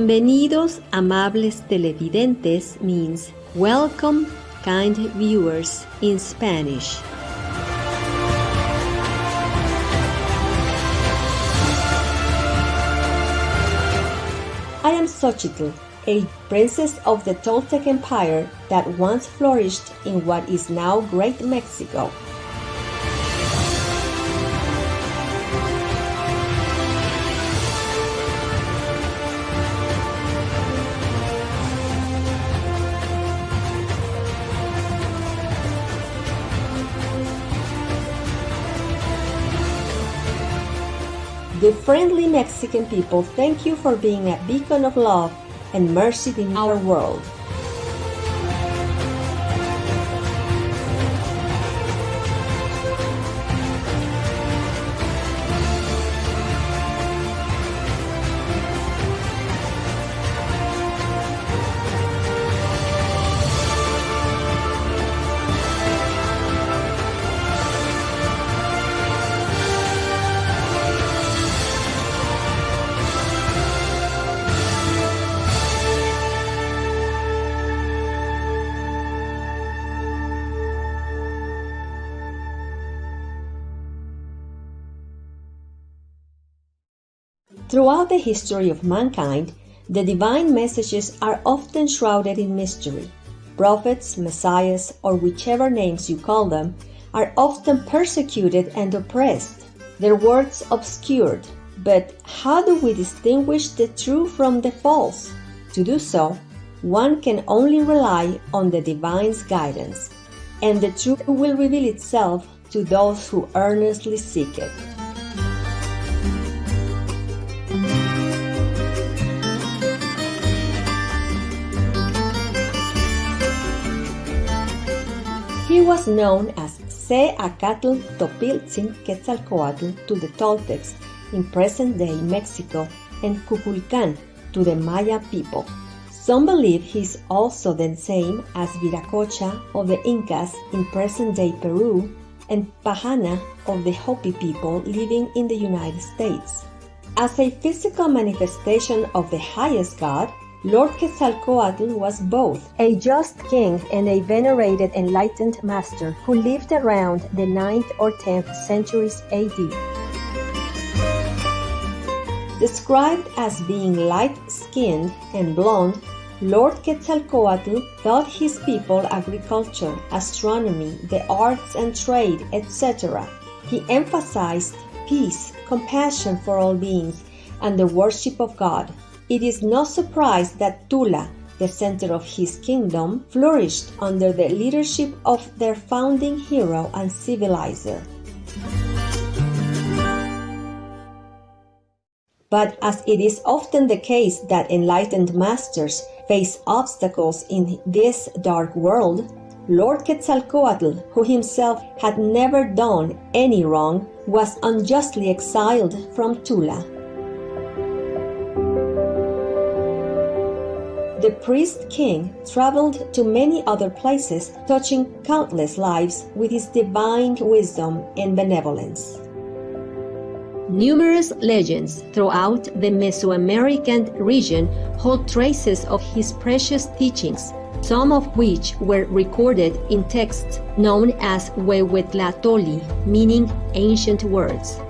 Bienvenidos, amables televidentes means welcome, kind viewers in Spanish. I am Xochitl, a princess of the Toltec Empire that once flourished in what is now Great Mexico. The friendly Mexican people thank you for being a beacon of love and mercy in our world. Throughout the history of mankind, the divine messages are often shrouded in mystery. Prophets, messiahs, or whichever names you call them, are often persecuted and oppressed, their words obscured. But how do we distinguish the true from the false? To do so, one can only rely on the divine's guidance, and the truth will reveal itself to those who earnestly seek it. He was known as Seacatl Topiltzin Quetzalcoatl to the Toltecs in present-day Mexico and Kukulkan to the Maya people. Some believe he is also the same as Viracocha of the Incas in present-day Peru and Pahana of the Hopi people living in the United States. As a physical manifestation of the highest God, Lord Quetzalcoatl was both a just king and a venerated enlightened master who lived around the 9th or 10th centuries AD. Described as being light-skinned and blonde, Lord Quetzalcoatl taught his people agriculture, astronomy, the arts and trade, etc. He emphasized peace, compassion for all beings, and the worship of God. It is no surprise that Tula, the center of his kingdom, flourished under the leadership of their founding hero and civilizer. But as it is often the case that enlightened masters face obstacles in this dark world, Lord Quetzalcoatl, who himself had never done any wrong, was unjustly exiled from Tula. The priest-king traveled to many other places, touching countless lives with his divine wisdom and benevolence. Numerous legends throughout the Mesoamerican region hold traces of his precious teachings, some of which were recorded in texts known as Huehuetlatoli, meaning ancient words.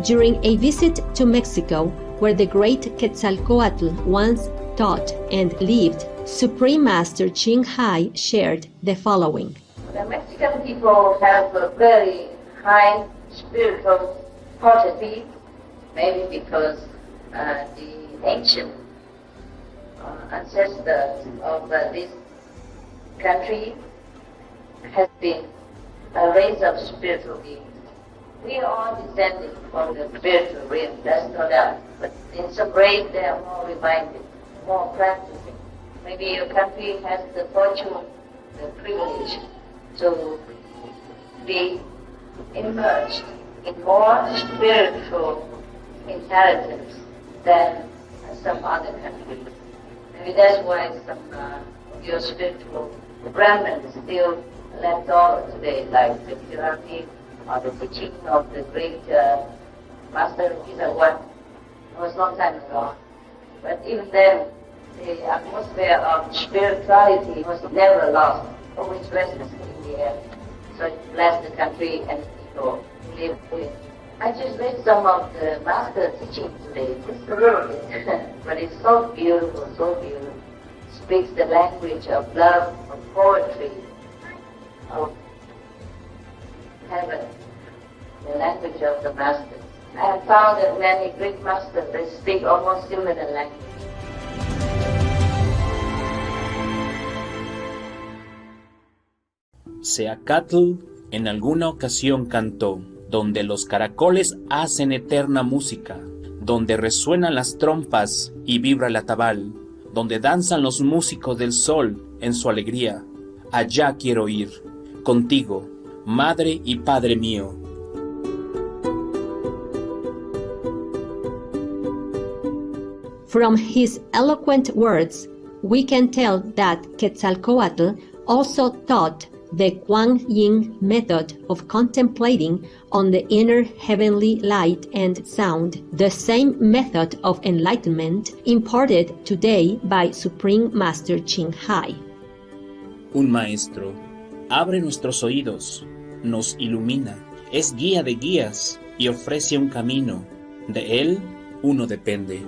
During a visit to Mexico, where the great Quetzalcoatl once taught and lived, Supreme Master Ching Hai shared the following. The Mexican people have a very high spiritual quality, maybe because the ancient ancestors of this country has been a race of spiritual beings. We are all descended from the spiritual realm, that's no doubt, but in some ways they are more reminded, more practicing. Maybe your country has the fortune, the privilege to be immersed in more spiritual inheritance than some other countries. Maybe that's why some of your spiritual Brahmins still left over today, like the hierarchy or the teaching of the great Master One. It was a long time ago. But even then, the atmosphere of spirituality was never lost, always present in the air. So it blessed the country and people who live with. I just read some of the master teaching today, just a little bit, but it's so beautiful, so beautiful. Speaks the language of love, of poetry, of heaven, the language of the masters. I have found that many great masters, they speak almost similar language. Seacatl en alguna ocasión cantó: donde los caracoles hacen eterna música, donde resuenan las trompas y vibra el atabal, donde danzan los músicos del sol en su alegría. Allá quiero ir, contigo, madre y padre mío. From his eloquent words, we can tell that Quetzalcoatl also taught the Kuan Yin method of contemplating on the inner heavenly light and sound, the same method of enlightenment imparted today by Supreme Master Ching Hai. Un maestro abre nuestros oídos, nos ilumina, es guía de guías y ofrece un camino. De él uno depende.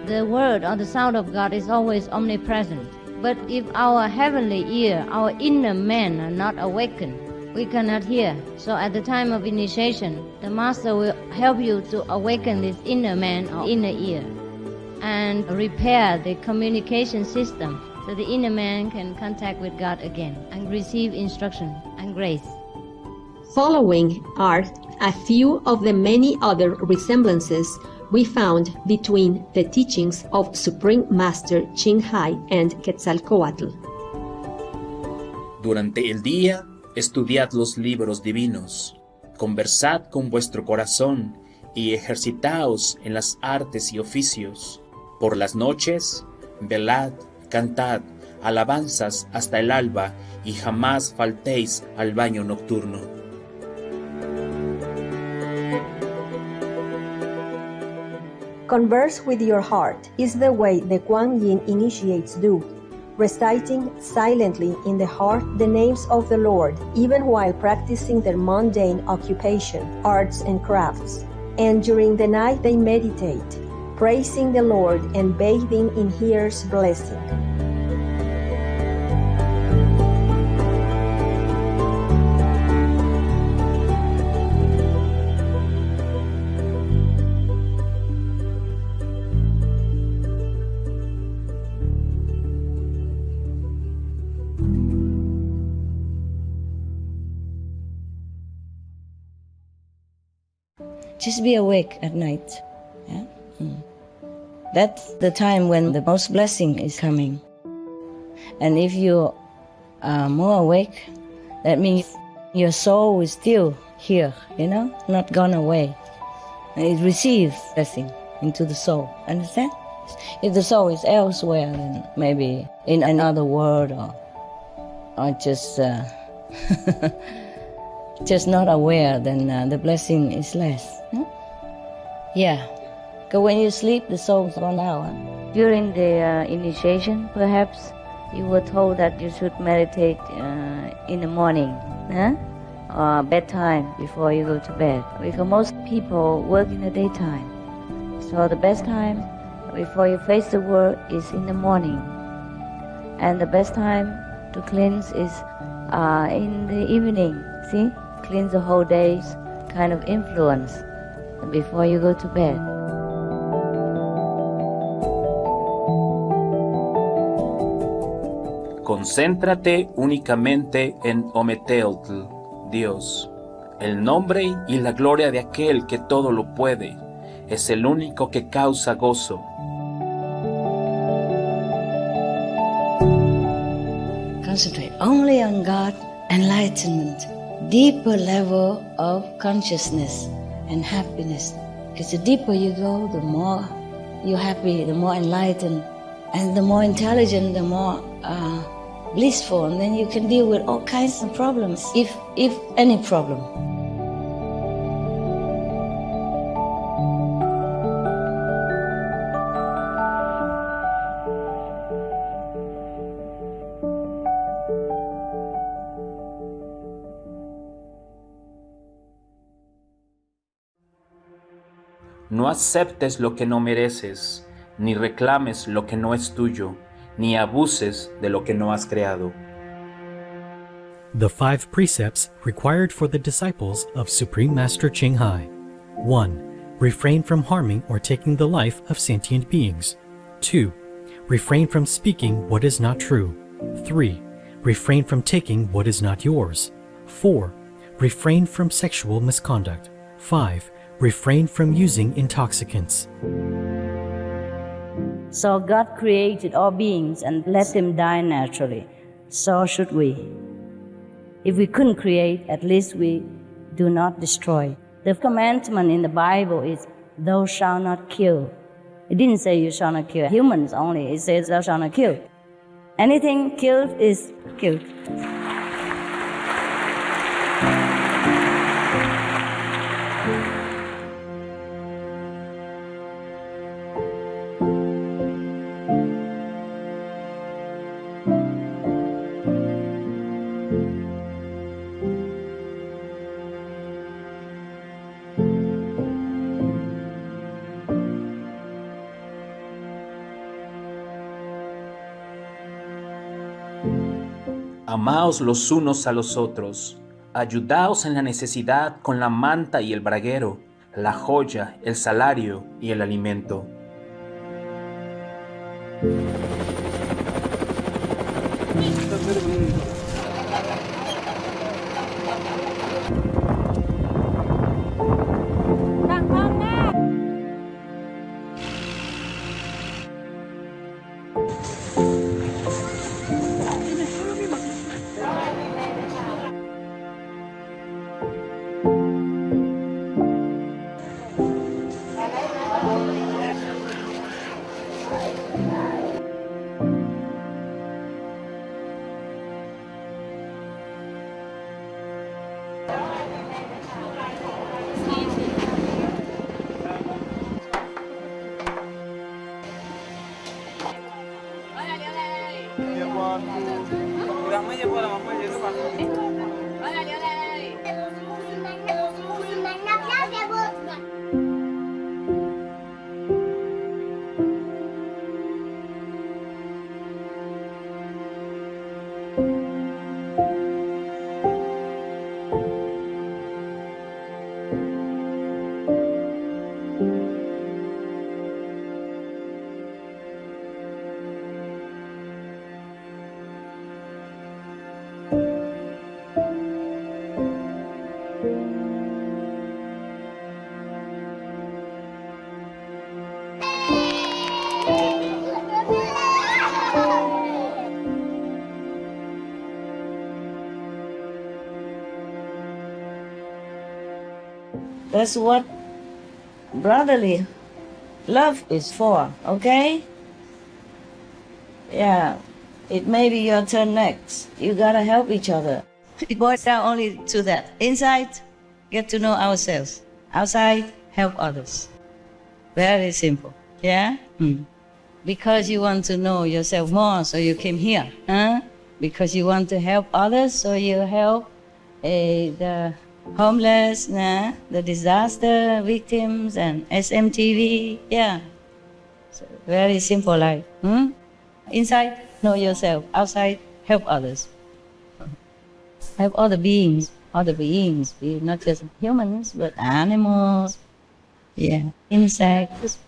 The word or the sound of God is always omnipresent. But if our heavenly ear, our inner man are not awakened, we cannot hear. So at the time of initiation, the Master will help you to awaken this inner man or inner ear and repair the communication system so the inner man can contact with God again and receive instruction and grace. Following are a few of the many other resemblances we found between the teachings of Supreme Master Ching Hai and Quetzalcoatl. Durante el día, estudiad los libros divinos, conversad con vuestro corazón y ejercitaos en las artes y oficios. Por las noches, velad, cantad, alabanzas hasta el alba y jamás faltéis al baño nocturno. Converse with your heart is the way the Kuan Yin initiates do, reciting silently in the heart the names of the Lord, even while practicing their mundane occupation, arts and crafts. And during the night they meditate, praising the Lord and bathing in His blessing. Just be awake at night. Yeah? That's the time when the most blessing is coming. And if you are more awake, that means your soul is still here, not gone away. And it receives blessing into the soul. Understand? If the soul is elsewhere, then maybe in another world or just just not aware, then the blessing is less. Yeah, because when you sleep, the soul's gone out. During the initiation, perhaps you were told that you should meditate in the morning, or bedtime before you go to bed. Because most people work in the daytime. So the best time before you face the world is in the morning. And the best time to cleanse is in the evening, see? Cleanse the whole day's kind of influence before you go to bed. Concéntrate únicamente en Ometeotl, Dios, el nombre y la gloria de aquel que todo lo puede, es el único que causa gozo. Concentrate only on God, enlightenment, deeper level of consciousness and happiness. Because the deeper you go, the more you're happy, the more enlightened, and the more intelligent, the more blissful, and then you can deal with all kinds of problems, if any problem. No aceptes lo que no mereces, ni reclames lo que no es tuyo, ni abuses de lo que no has creado. The 5 precepts required for the disciples of Supreme Master Ching Hai. 1. Refrain from harming or taking the life of sentient beings. 2. Refrain from speaking what is not true. 3. Refrain from taking what is not yours. 4. Refrain from sexual misconduct. 5. Refrain from using intoxicants. So God created all beings and let them die naturally. So should we. If we couldn't create, at least we do not destroy. The commandment in the Bible is, thou shalt not kill. It didn't say you shall not kill humans only. It says thou shalt not kill. Anything killed is killed. Amaos los unos a los otros, ayudaos en la necesidad con la manta y el braguero, la joya, el salario y el alimento. That's what brotherly love is for, okay? Yeah, it may be your turn next. You gotta help each other. It boils down only to that. Inside, get to know ourselves. Outside, help others. Very simple, yeah? Because you want to know yourself more, so you came here, huh? Because you want to help others, so you help the homeless, the disaster victims, and SMTV, yeah. So very simple life. Inside, know yourself. Outside, help others. Help other beings, not just humans, but animals, yeah, insects.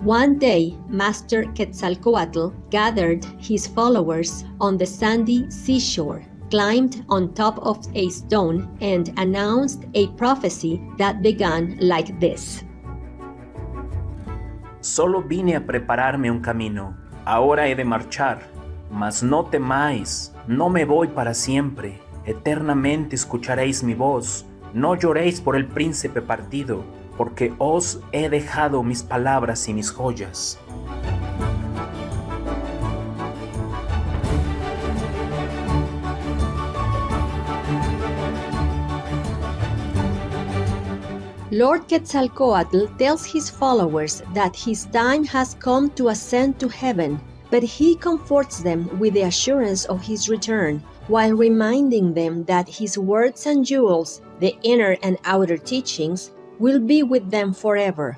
One day, Master Quetzalcoatl gathered his followers on the sandy seashore, climbed on top of a stone, and announced a prophecy that began like this. Solo vine a prepararme un camino. Ahora he de marchar. Mas no temáis, no me voy para siempre. Eternamente escucharéis mi voz. No lloréis por el príncipe partido, porque os he dejado mis palabras y mis joyas. Lord Quetzalcoatl tells his followers that his time has come to ascend to heaven, but he comforts them with the assurance of his return, while reminding them that his words and jewels, the inner and outer teachings, will be with them forever.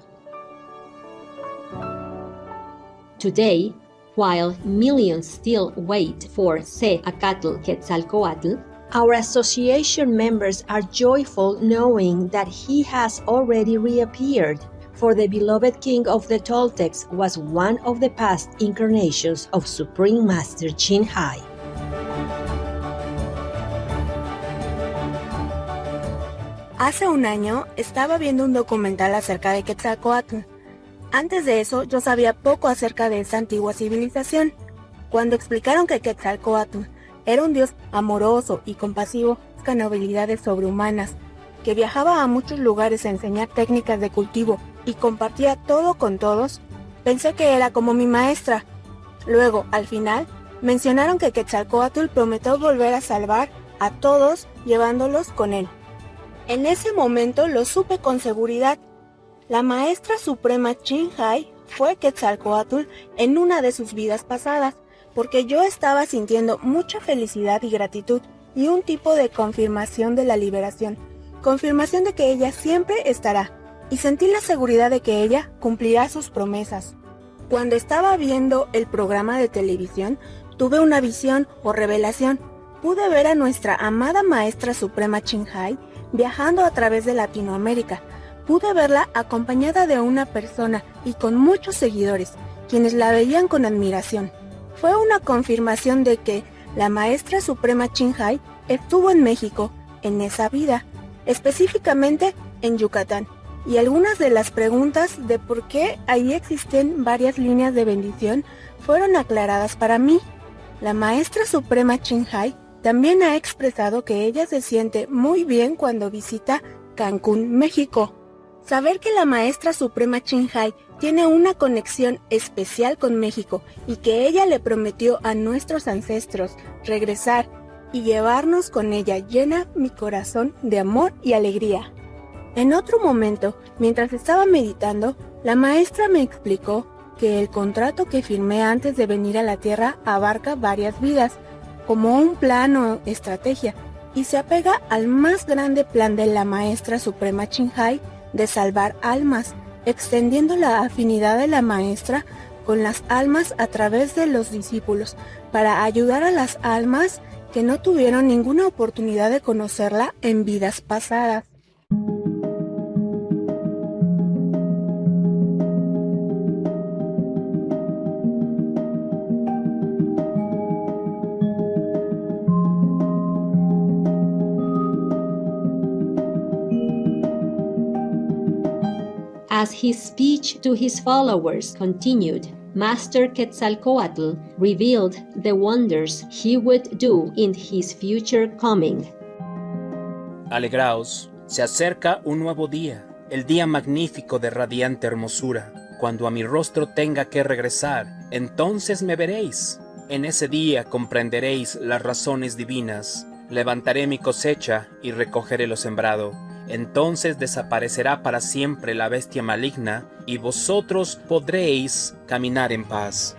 Today, while millions still wait for Seacatl Quetzalcoatl, our association members are joyful knowing that he has already reappeared, for the beloved king of the Toltecs was one of the past incarnations of Supreme Master Ching Hai. Hace un año estaba viendo un documental acerca de Quetzalcoatl. Antes de eso yo sabía poco acerca de esa antigua civilización. Cuando explicaron que Quetzalcoatl era un dios amoroso y compasivo con habilidades sobrehumanas, que viajaba a muchos lugares a enseñar técnicas de cultivo y compartía todo con todos, pensé que era como mi maestra. Luego, al final, mencionaron que Quetzalcoatl prometió volver a salvar a todos llevándolos con él. En ese momento lo supe con seguridad. La maestra suprema Ching Hai fue Quetzalcoatl en una de sus vidas pasadas, porque yo estaba sintiendo mucha felicidad y gratitud y un tipo de confirmación de la liberación, confirmación de que ella siempre estará, y sentí la seguridad de que ella cumplirá sus promesas. Cuando estaba viendo el programa de televisión, tuve una visión o revelación. Pude ver a nuestra amada maestra suprema Ching Hai viajando a través de Latinoamérica. Pude verla acompañada de una persona y con muchos seguidores, quienes la veían con admiración. Fue una confirmación de que la maestra suprema Ching Hai estuvo en México en esa vida, específicamente en Yucatán, y algunas de las preguntas de por qué ahí existen varias líneas de bendición fueron aclaradas para mí. La maestra suprema Ching Hai también ha expresado que ella se siente muy bien cuando visita Cancún, México. Saber que la maestra suprema Ching Hai tiene una conexión especial con México y que ella le prometió a nuestros ancestros regresar y llevarnos con ella llena mi corazón de amor y alegría. En otro momento, mientras estaba meditando, la maestra me explicó que el contrato que firmé antes de venir a la Tierra abarca varias vidas, como un plan o estrategia, y se apega al más grande plan de la maestra suprema Ching Hai de salvar almas, extendiendo la afinidad de la maestra con las almas a través de los discípulos, para ayudar a las almas que no tuvieron ninguna oportunidad de conocerla en vidas pasadas. As his speech to his followers continued, Master Quetzalcoatl revealed the wonders he would do in his future coming. Alegraos, se acerca un nuevo día, el día magnífico de radiante hermosura. Cuando a mi rostro tenga que regresar, entonces me veréis. En ese día comprenderéis las razones divinas. Levantaré mi cosecha y recogeré lo sembrado. Entonces desaparecerá para siempre la bestia maligna y vosotros podréis caminar en paz.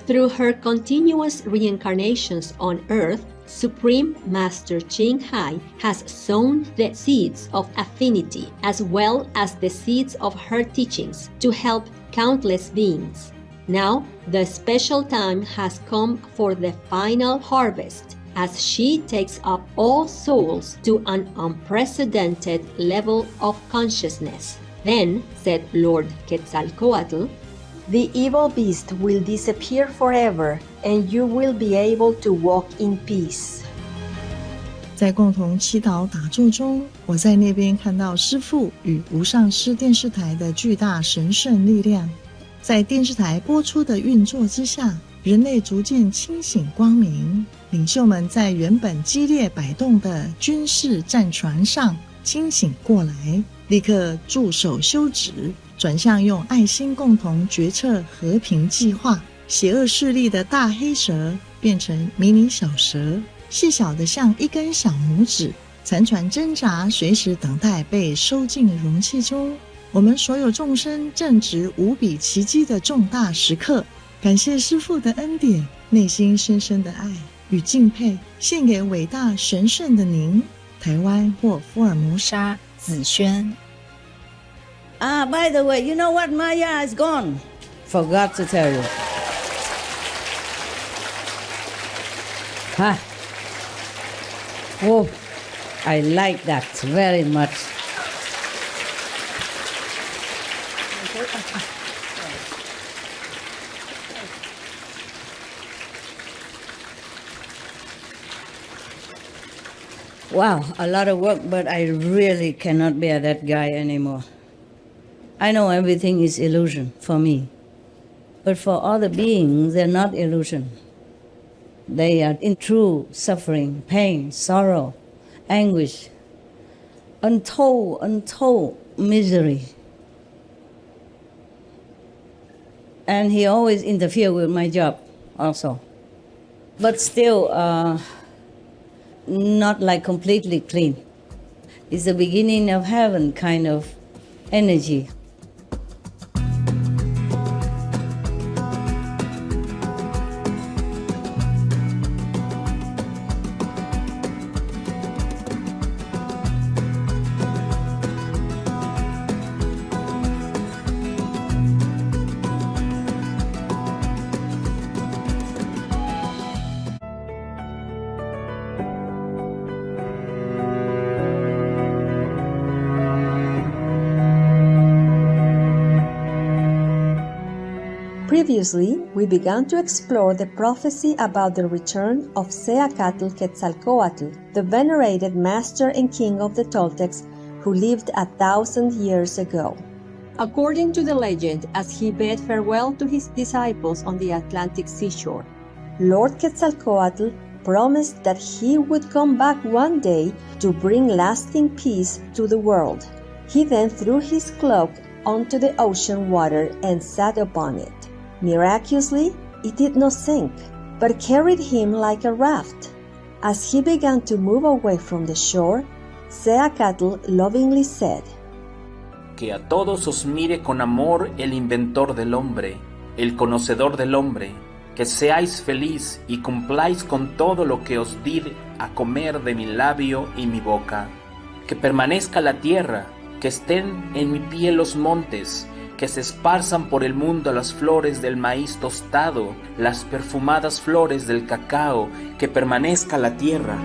Through her continuous reincarnations on Earth, Supreme Master Ching Hai has sown the seeds of affinity as well as the seeds of her teachings to help countless beings. Now, the special time has come for the final harvest, as she takes up all souls to an unprecedented level of consciousness. Then, said Lord Quetzalcoatl, the evil beast will disappear forever, and you will be able to walk in peace. 在共同祈祷打坐中，我在那边看到师父与无上师电视台的巨大神圣力量。在电视台播出的运作之下，人类逐渐清醒光明。领袖们在原本激烈摆动的军事战船上清醒过来，立刻驻守休止，转向用爱心共同决策和平计划。邪恶势力的大黑蛇变成迷你小蛇，细小的像一根小拇指，残喘挣扎，随时等待被收进容器中。我们所有众生正值无比奇迹的重大时刻，感谢师父的恩典，内心深深的爱与敬佩献给伟大神圣的您，台湾或福尔摩沙子轩。By the way, you know what? Maya is gone. Forgot to tell you. Oh, I like that very much. Wow, a lot of work, but I really cannot bear that guy anymore. I know everything is illusion for me, but for other beings, they're not illusion. They are in true suffering, pain, sorrow, anguish, untold misery. And he always interferes with my job also. But still, not like completely clean. It's the beginning of heaven kind of energy. Previously, we began to explore the prophecy about the return of Seacatl Quetzalcoatl, the venerated master and king of the Toltecs who lived 1,000 years ago. According to the legend, as he bade farewell to his disciples on the Atlantic seashore, Lord Quetzalcoatl promised that he would come back one day to bring lasting peace to the world. He then threw his cloak onto the ocean water and sat upon it. Miraculously, it did not sink, but carried him like a raft. As he began to move away from the shore, Seacatl lovingly said, Que a todos os mire con amor el inventor del hombre, el conocedor del hombre, que seáis feliz y cumpláis con todo lo que os di a comer de mi labio y mi boca. Que permanezca la tierra, que estén en mi pie los montes, que se esparzan por el mundo las flores del maíz tostado, las perfumadas flores del cacao, que permanezca la tierra.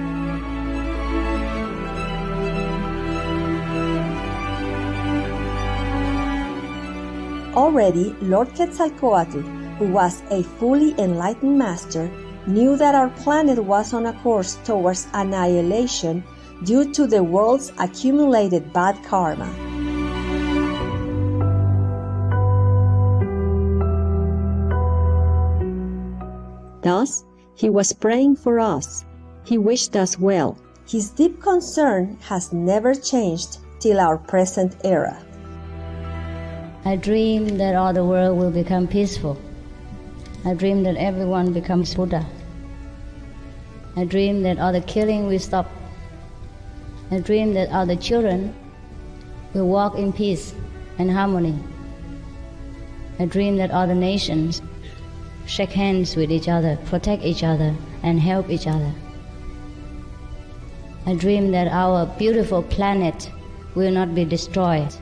Already, Lord Quetzalcoatl, who was a fully enlightened master, knew that our planet was on a course towards annihilation due to the world's accumulated bad karma. Thus, he was praying for us. He wished us well. His deep concern has never changed till our present era. I dream that all the world will become peaceful. I dream that everyone becomes Buddha. I dream that all the killing will stop. I dream that all the children will walk in peace and harmony. I dream that all the nations shake hands with each other, protect each other, and help each other. I dream that our beautiful planet will not be destroyed.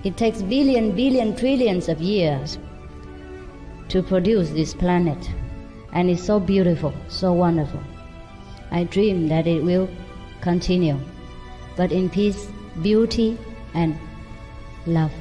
It takes billion, trillions of years to produce this planet, and it's so beautiful, so wonderful. I dream that it will continue, but in peace, beauty, and love.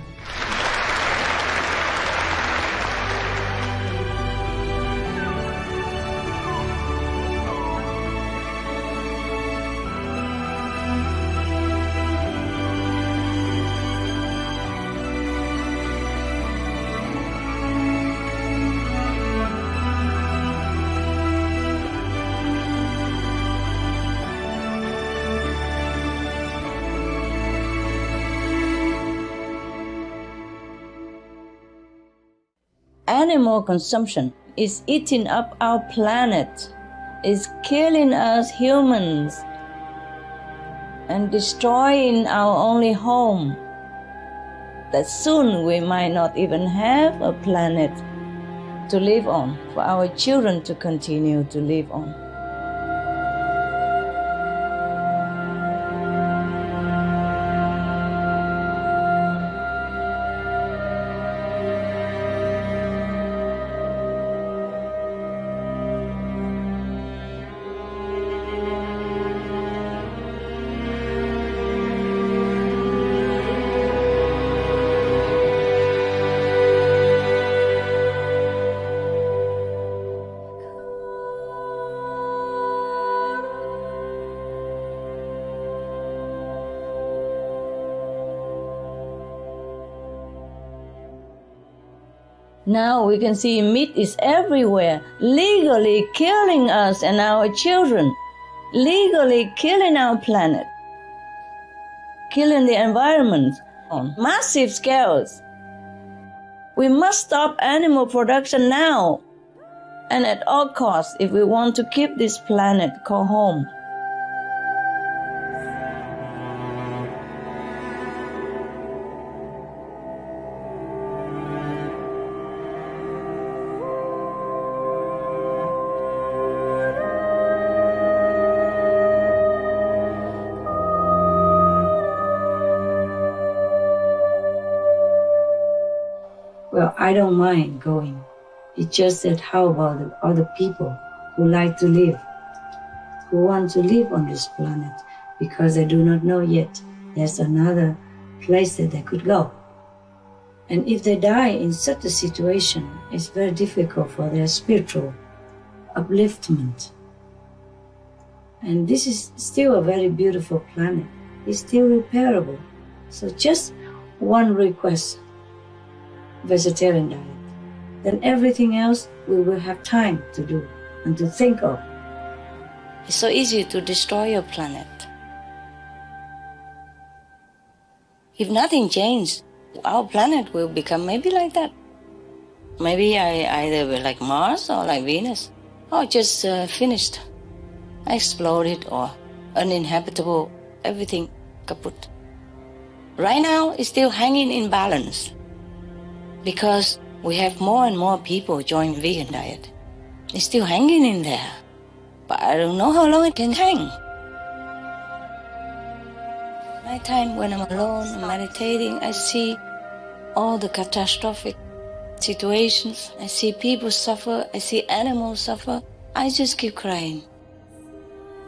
Animal consumption is eating up our planet, is killing us humans, and destroying our only home. That soon we might not even have a planet to live on, for our children to continue to live on. Now we can see meat is everywhere, legally killing us and our children, legally killing our planet, killing the environment on massive scales. We must stop animal production now and at all costs if we want to keep this planet called home. Well, I don't mind going. It's just that how about the other people who like to live, who want to live on this planet, because they do not know yet there's another place that they could go. And if they die in such a situation, it's very difficult for their spiritual upliftment. And this is still a very beautiful planet. It's still repairable. So just one request, vegetarian diet. Then everything else we will have time to do and to think of. It's so easy to destroy your planet. If nothing changes, our planet will become maybe like that. Maybe either like Mars or like Venus, or just finished, exploded or uninhabitable, everything kaput. Right now, it's still hanging in balance because we have more and more people join vegan diet. It's still hanging in there, but I don't know how long it can hang. My time when I'm alone and meditating, I see all the catastrophic situations. I see people suffer. I see animals suffer. I just keep crying.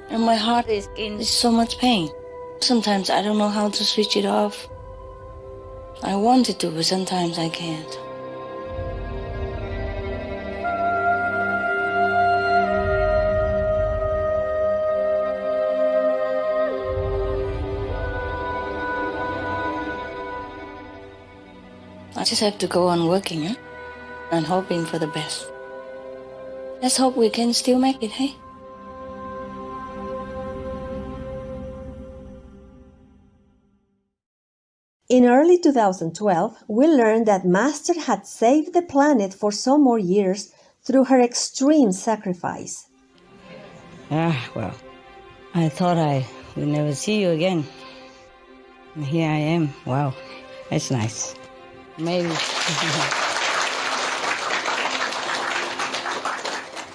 And my heart is in so much pain. Sometimes I don't know how to switch it off. I wanted to, but sometimes I can't. I just have to go on working, and hoping for the best. Let's hope we can still make it, hey? In early 2012, we learned that Master had saved the planet for some more years through her extreme sacrifice. Well, I thought I would never see you again. And here I am. Wow, that's nice. Maybe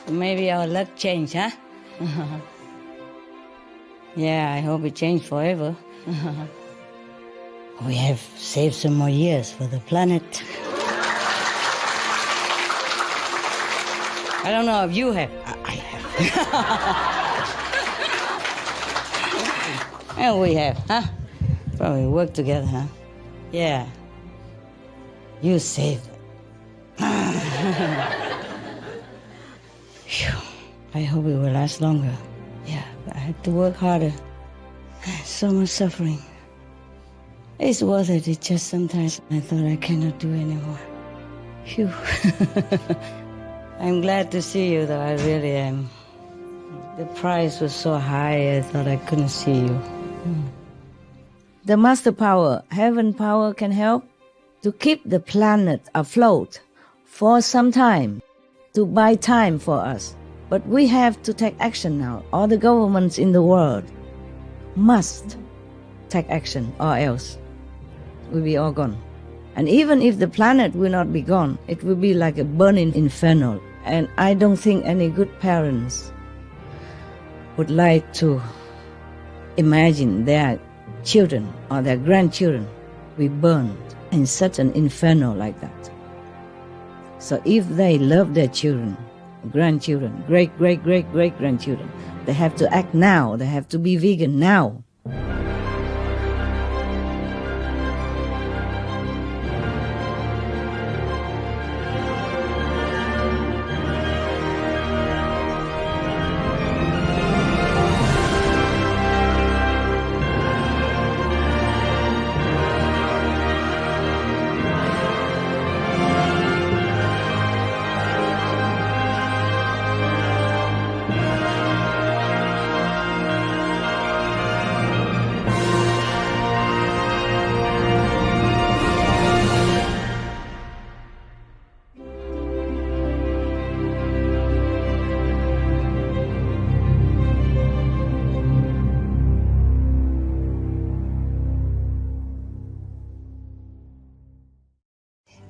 maybe our luck changed, huh? Yeah, I hope it changed forever. We have saved some more years for the planet. I don't know if you have. I have. And we have, huh? Probably work together, huh? Yeah. You saved it. Phew. I hope it will last longer. Yeah, but I have to work harder. So much suffering. It's worth it. It's just sometimes I thought I cannot do anymore. Phew. I'm glad to see you, though. I really am. The price was so high, I thought I couldn't see you. The master power, heaven power, can help to keep the planet afloat for some time, to buy time for us. But we have to take action now. All the governments in the world must take action, or else we'll be all gone. And even if the planet will not be gone, it will be like a burning inferno. And I don't think any good parents would like to imagine their children or their grandchildren be burned in such an inferno like that. So if they love their children, grandchildren, great-grandchildren, they have to act now. They have to be vegan now.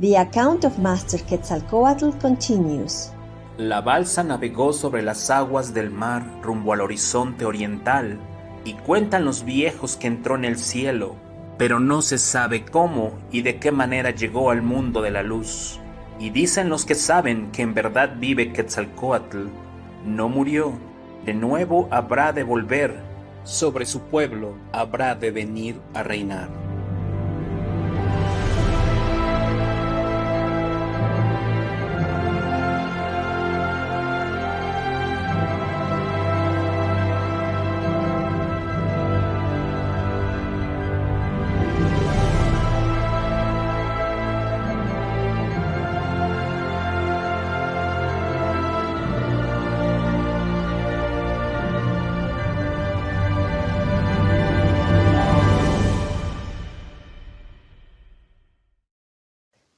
The account of Master Quetzalcoatl continues. La balsa navegó sobre las aguas del mar rumbo al horizonte oriental, y cuentan los viejos que entró en el cielo, pero no se sabe cómo y de qué manera llegó al mundo de la luz. Y dicen los que saben que en verdad vive Quetzalcoatl, no murió, de nuevo habrá de volver, sobre su pueblo habrá de venir a reinar.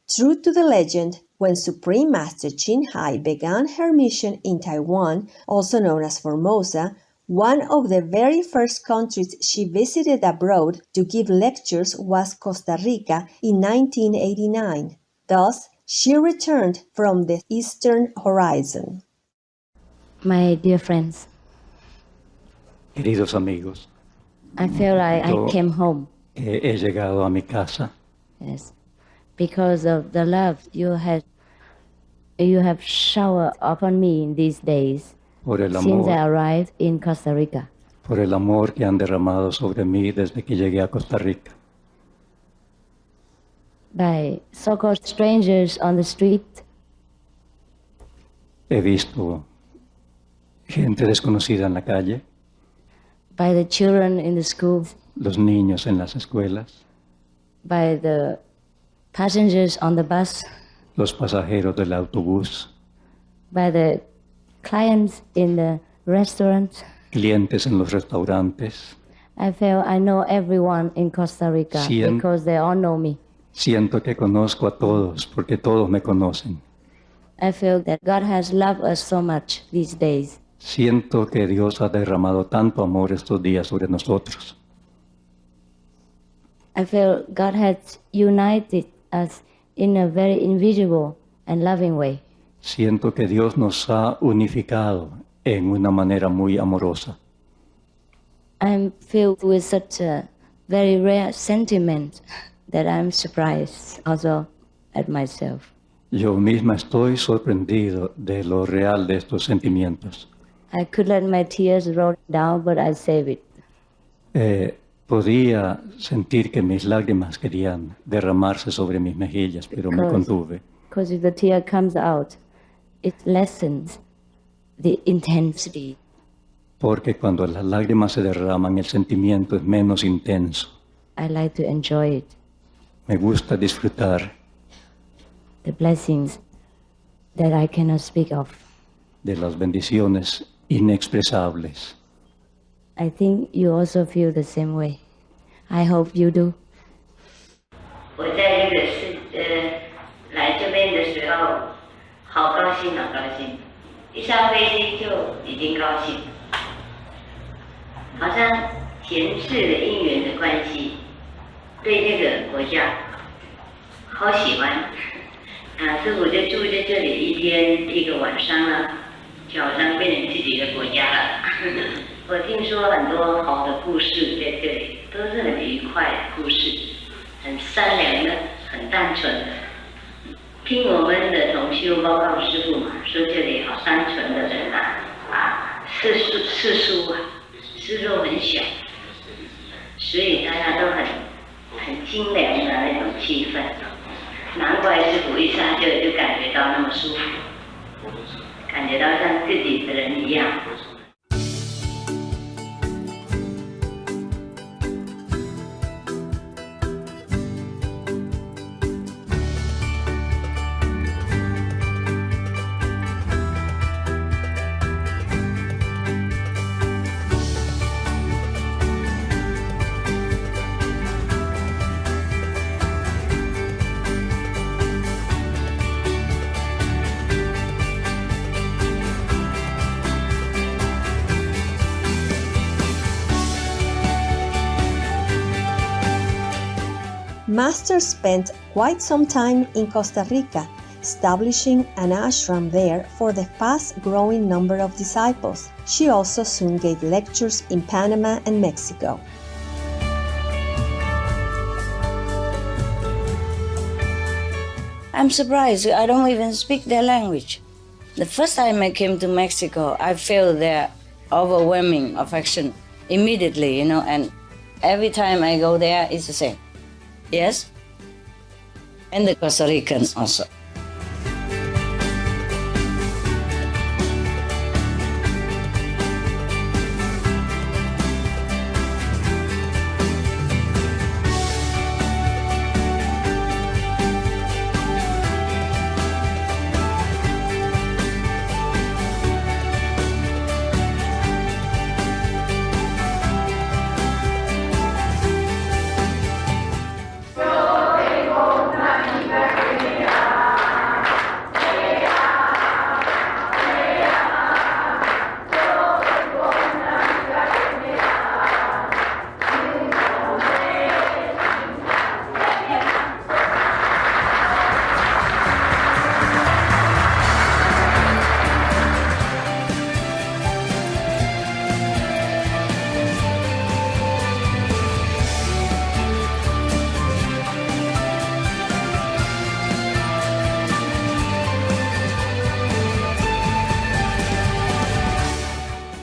True to the legend, when Supreme Master Qin Hai began her mission in Taiwan, also known as Formosa, one of the very first countries she visited abroad to give lectures was Costa Rica in 1989. Thus, she returned from the eastern horizon. My dear friends, Queridos amigos, I feel like I came home. he llegado a mi casa Yes, because of the love you have showered upon me in these days por el since I amor, arrived in Costa Rica. por el amor que han derramado sobre mí desde que llegué a Costa Rica. By so-called strangers on the street, He visto gente desconocida en la calle, by the children in the school, los niños en las escuelas, by the passengers on the bus, los pasajeros del autobús, by the clients in the restaurant. clientes en los restaurantes. I feel I know everyone in Costa Rica Sien- because they all know me. Siento que conozco a todos porque todos me conocen. I feel that God has loved us so much these days. Siento que Dios ha derramado tanto amor estos días sobre nosotros. I feel God has united us in a very invisible and loving way. Siento que Dios nos ha unificado en una manera muy amorosa. I'm filled with such a very rare sentiment that I'm surprised also at myself. Yo misma estoy sorprendido de lo real de estos sentimientos. I could let my tears roll down, but I save it. Podía sentir que mis lágrimas querían derramarse sobre mis mejillas, pero me contuve. Because if the tear comes out, it lessens the intensity. Porque cuando las lágrimas se derraman, el sentimiento es menos intenso. I like to enjoy it. Me gusta disfrutar the blessings that I cannot speak of. De las bendiciones inexpresables. I think you also feel the same way. I hope you do. 我在这个来这边的时候，好高兴，好高兴！一上飞机就已经高兴，好像前世的因缘的关系，对这个国家好喜欢。师父就住在这里一天一个晚上了，就好像变成自己的国家了。我听说很多好的故事在这里，都是很愉快的故事，很善良的，很单纯的。听我们的同修报告师父嘛，说这里好单纯的人世俗世肉很小，所以大家都很清凉的那种气氛。难怪师父一上就感觉到那么舒服，感觉到像自己的人一样。Master spent quite some time in Costa Rica, establishing an ashram there for the fast-growing number of disciples. She also soon gave lectures in Panama and Mexico. I'm surprised. I don't even speak their language. The first time I came to Mexico, I felt their overwhelming affection immediately, and every time I go there, it's the same. Yes? And the Costa Ricans also.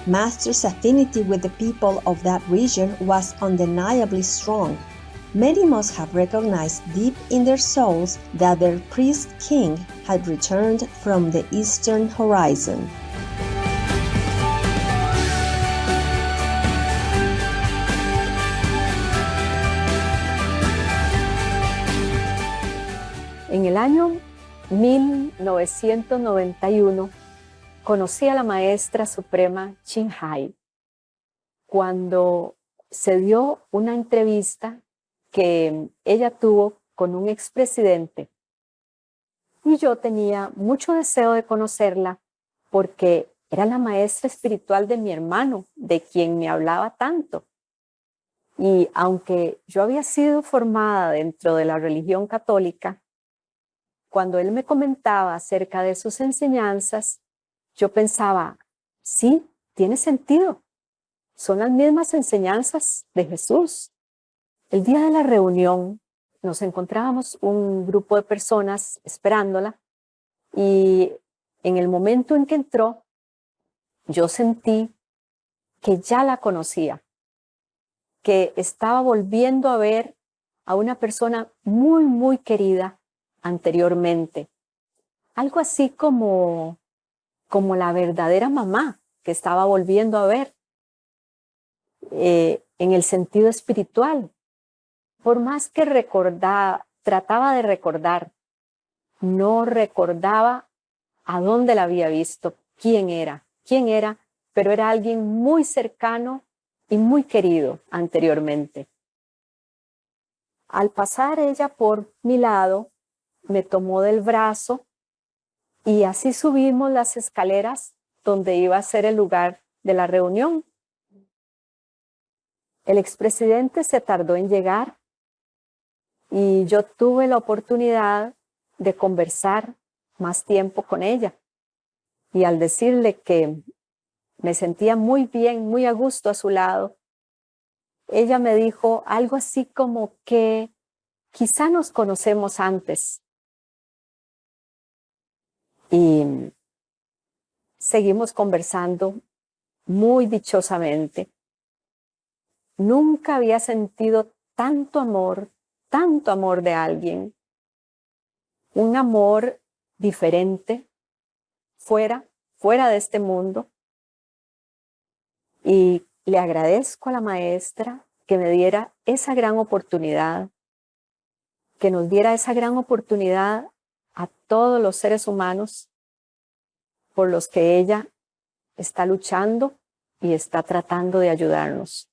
Master's affinity with the people of that region was undeniably strong. Many must have recognized deep in their souls that their priest king had returned from the eastern horizon. En el año 1991 conocí a la maestra suprema Ching Hai cuando se dio una entrevista que ella tuvo con un expresidente. Y yo tenía mucho deseo de conocerla porque era la maestra espiritual de mi hermano, de quien me hablaba tanto. Y aunque yo había sido formada dentro de la religión católica, cuando él me comentaba acerca de sus enseñanzas, yo pensaba, sí, tiene sentido. Son las mismas enseñanzas de Jesús. El día de la reunión nos encontrábamos un grupo de personas esperándola y en el momento en que entró, yo sentí que ya la conocía. que estaba volviendo a ver a una persona muy, muy querida anteriormente. Algo así como la verdadera mamá que estaba volviendo a ver en el sentido espiritual. Por más que trataba de recordar, no recordaba a dónde la había visto, quién era, pero era alguien muy cercano y muy querido anteriormente. Al pasar ella por mi lado, me tomó del brazo y así subimos las escaleras donde iba a ser el lugar de la reunión. El expresidente se tardó en llegar y yo tuve la oportunidad de conversar más tiempo con ella. Y al decirle que me sentía muy bien, muy a gusto a su lado, ella me dijo algo así como que quizá nos conocemos antes. Y seguimos conversando muy dichosamente. Nunca había sentido tanto amor de alguien. Un amor diferente, fuera de este mundo. Y le agradezco a la maestra que me diera esa gran oportunidad, que nos diera esa gran oportunidad a todos los seres humanos por los que ella está luchando y está tratando de ayudarnos.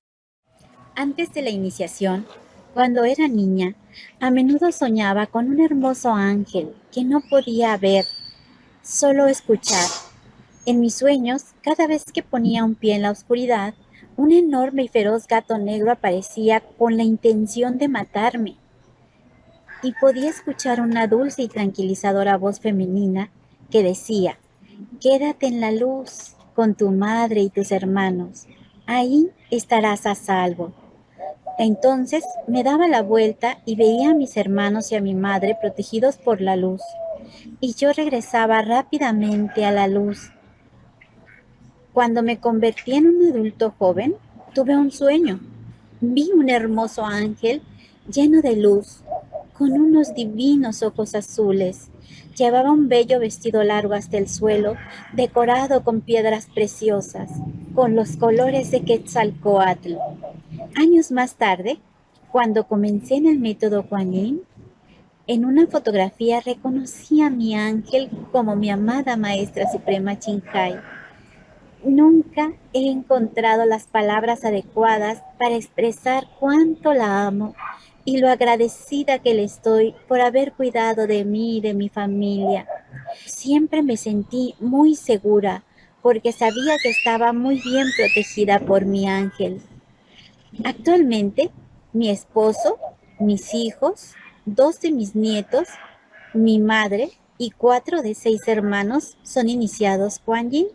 Antes de la iniciación, cuando era niña, a menudo soñaba con un hermoso ángel que no podía ver, solo escuchar. En mis sueños, cada vez que ponía un pie en la oscuridad, un enorme y feroz gato negro aparecía con la intención de matarme. Y podía escuchar una dulce y tranquilizadora voz femenina que decía: «Quédate en la luz con tu madre y tus hermanos. Ahí estarás a salvo». Entonces me daba la vuelta y veía a mis hermanos y a mi madre protegidos por la luz. Y yo regresaba rápidamente a la luz. Cuando me convertí en un adulto joven, tuve un sueño. Vi un hermoso ángel lleno de luz, con unos divinos ojos azules. Llevaba un bello vestido largo hasta el suelo, decorado con piedras preciosas, con los colores de Quetzalcóatl. Años más tarde, cuando comencé en el método Kuan Yin, en una fotografía reconocí a mi ángel como mi amada Maestra Suprema Ching Hai. Nunca he encontrado las palabras adecuadas para expresar cuánto la amo y lo agradecida que le estoy por haber cuidado de mí y de mi familia. Siempre me sentí muy segura porque sabía que estaba muy bien protegida por mi ángel. Actualmente, mi esposo, mis hijos, 2 de mis nietos, mi madre y 4 de 6 hermanos son iniciados Kuan Yin.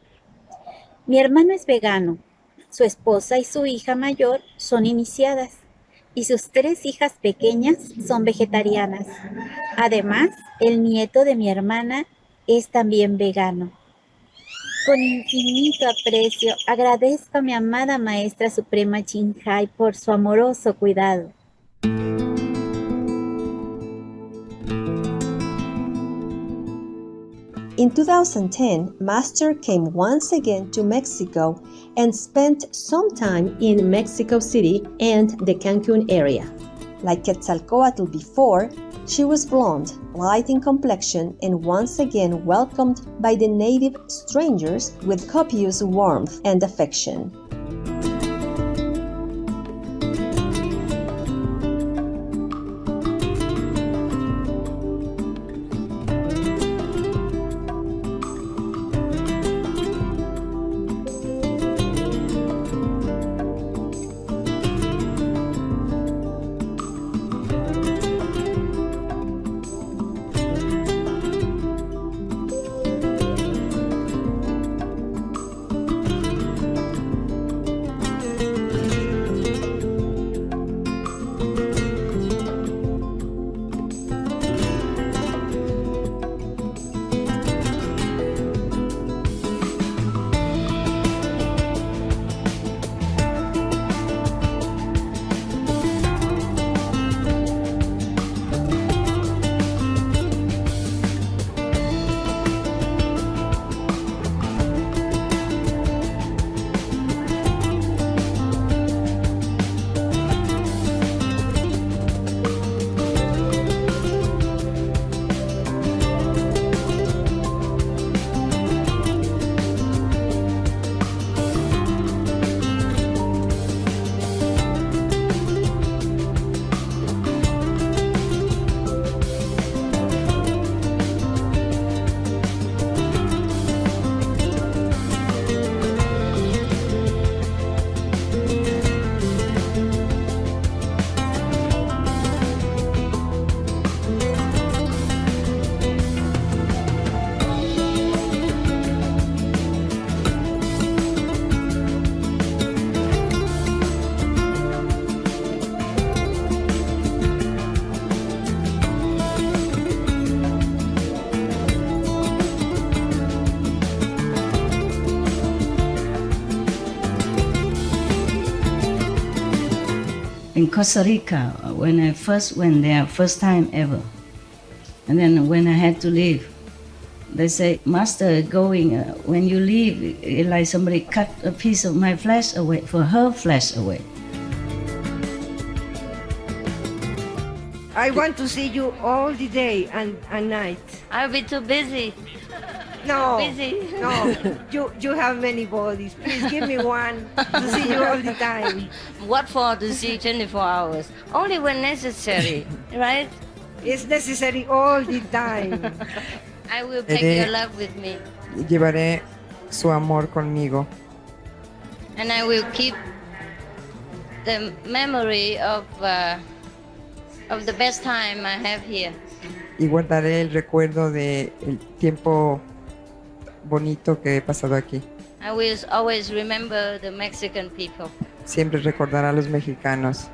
Mi hermano es vegano, su esposa y su hija mayor son iniciadas y sus 3 hijas pequeñas son vegetarianas. Además, el nieto de mi hermana es también vegano. Con infinito aprecio, agradezco a mi amada Maestra Suprema Ching Hai por su amoroso cuidado. In 2010, Master came once again to Mexico and spent some time in Mexico City and the Cancun area. Like Quetzalcóatl before, she was blonde, light in complexion, and once again welcomed by the native strangers with copious warmth and affection. in Costa Rica when I first went there, first time ever. And then when I had to leave, they say, Master, going, when you leave, it's like somebody cut a piece of my flesh away, for her flesh away. I want to see you all the day and night. I'll be too busy. No, Busy. no, you have many bodies. Please give me one to see you all the time. What for to see 24 hours? Only when necessary, right? It's necessary all the time. I will take your love with me. Llevaré su amor conmigo. And I will keep the memory of the best time I have here. Y guardaré el recuerdo de el tiempo bonito que he pasado aquí. I will always remember the Mexican people. Siempre recordará a los mexicanos.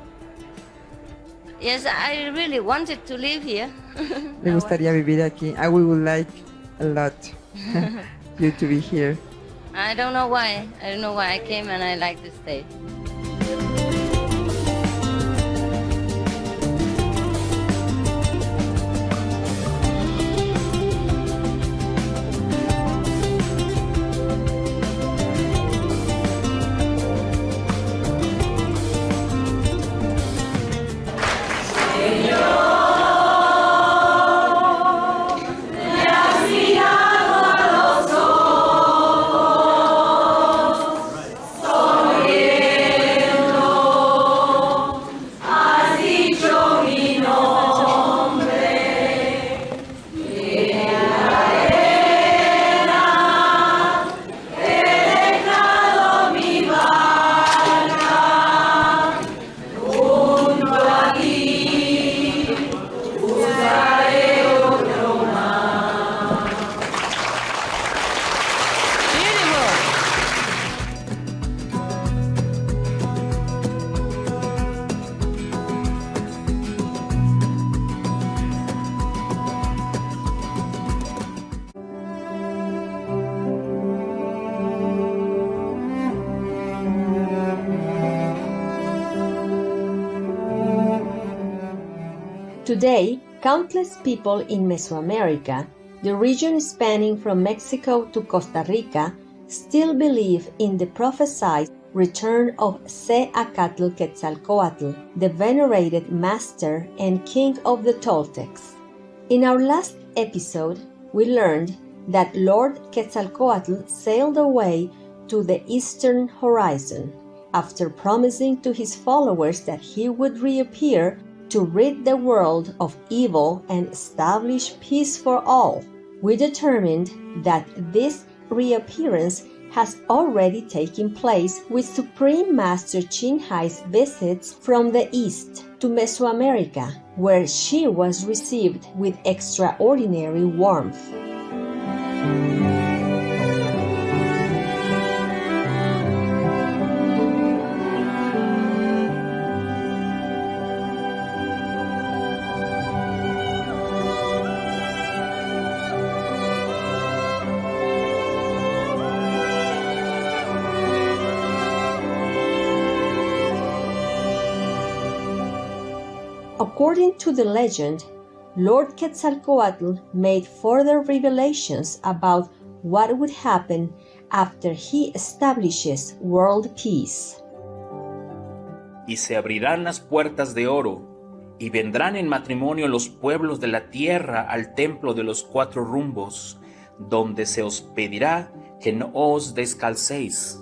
Yes, I really wanted to live here. Me gustaría vivir aquí. I would like a lot you to be here. I don't know why. I don't know why I came and I like to stay. Today, countless people in Mesoamerica, the region spanning from Mexico to Costa Rica, still believe in the prophesied return of Seacatl Quetzalcoatl, the venerated master and king of the Toltecs. In our last episode, we learned that Lord Quetzalcoatl sailed away to the eastern horizon after promising to his followers that he would reappear to rid the world of evil and establish peace for all. We determined that this reappearance has already taken place with Supreme Master Ching Hai's visits from the east to Mesoamerica, where she was received with extraordinary warmth. According to the legend, Lord Quetzalcoatl made further revelations about what would happen after he establishes world peace. Y se abrirán las puertas de oro, y vendrán en matrimonio los pueblos de la tierra al templo de los cuatro rumbos, donde se os pedirá que no os descalcéis.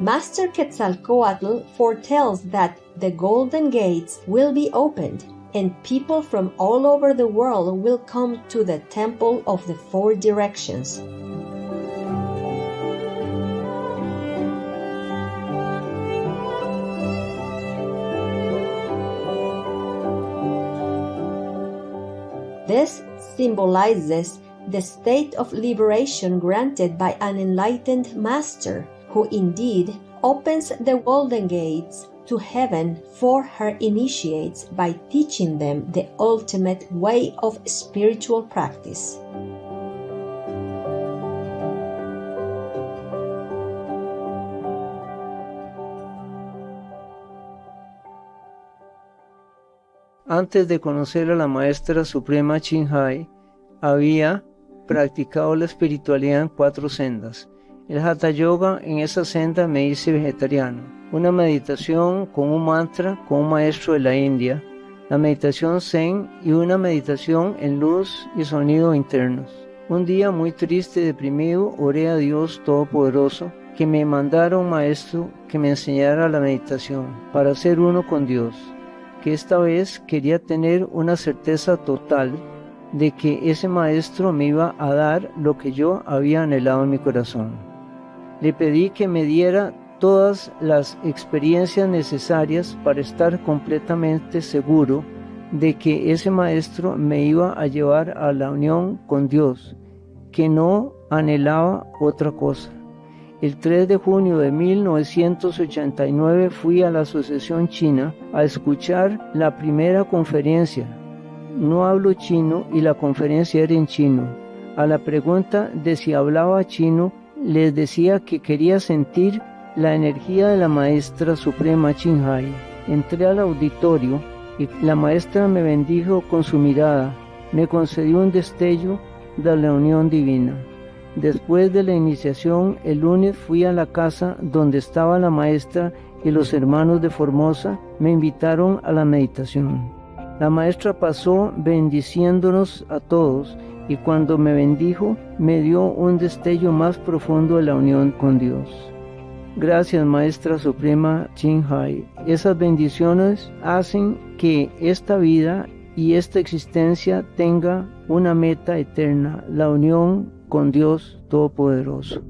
Master Quetzalcoatl foretells that the golden gates will be opened and people from all over the world will come to the temple of the four directions. This symbolizes the state of liberation granted by an enlightened master, who indeed opens the golden gates to heaven for her initiates by teaching them the ultimate way of spiritual practice. Antes de conocer a la maestra suprema Chinhai, había practicado la espiritualidad en 4 sendas. El Hatha Yoga, en esa senda me hice vegetariano. Una meditación con un mantra con un maestro de la India. La meditación Zen y una meditación en luz y sonido internos. Un día muy triste y deprimido, oré a Dios Todopoderoso que me mandara un maestro que me enseñara la meditación para ser uno con Dios, que esta vez quería tener una certeza total de que ese maestro me iba a dar lo que yo había anhelado en mi corazón. Le pedí que me diera todas las experiencias necesarias para estar completamente seguro de que ese maestro me iba a llevar a la unión con Dios, que no anhelaba otra cosa. El 3 de junio de 1989 fui a la Asociación China a escuchar la primera conferencia. No hablo chino y la conferencia era en chino. A la pregunta de si hablaba chino, les decía que quería sentir la energía de la maestra suprema Chinhai. Entré al auditorio y la maestra me bendijo con su mirada. Me concedió un destello de la unión divina. Después de la iniciación, el lunes fui a la casa donde estaba la maestra y los hermanos de Formosa me invitaron a la meditación. La maestra pasó bendiciéndonos a todos y cuando me bendijo, me dio un destello más profundo de la unión con Dios. Gracias, Maestra Suprema Chinhai. Esas bendiciones hacen que esta vida y esta existencia tenga una meta eterna, la unión con Dios Todopoderoso.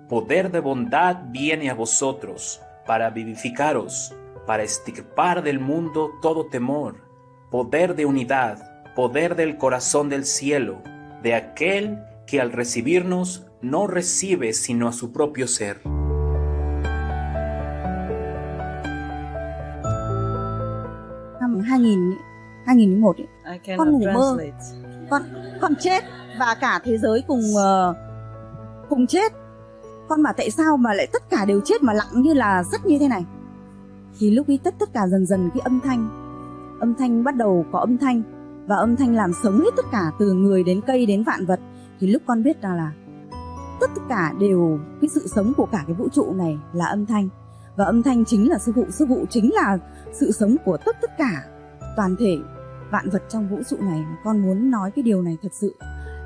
Poder de bondad viene a vosotros para vivificaros, para extirpar del mundo todo temor. Poder de unidad, poder del corazón del cielo, de aquel que al recibirnos no recibe sino a su propio ser. Năm 2001 con ngủ mơ, con chết và cả thế giới cùng chết. Con bảo tại sao mà lại tất cả đều chết mà lặng như là sắt như thế này. Thì lúc ấy tất cả dần dần cái âm thanh bắt đầu có âm thanh và âm thanh làm sống hết tất cả từ người đến cây đến vạn vật. Thì lúc con biết là tất cả đều cái sự sống của cả cái vũ trụ này là âm thanh, và âm thanh chính là sư phụ chính là sự sống của tất cả toàn thể vạn vật trong vũ trụ này. Con muốn nói cái điều này thật sự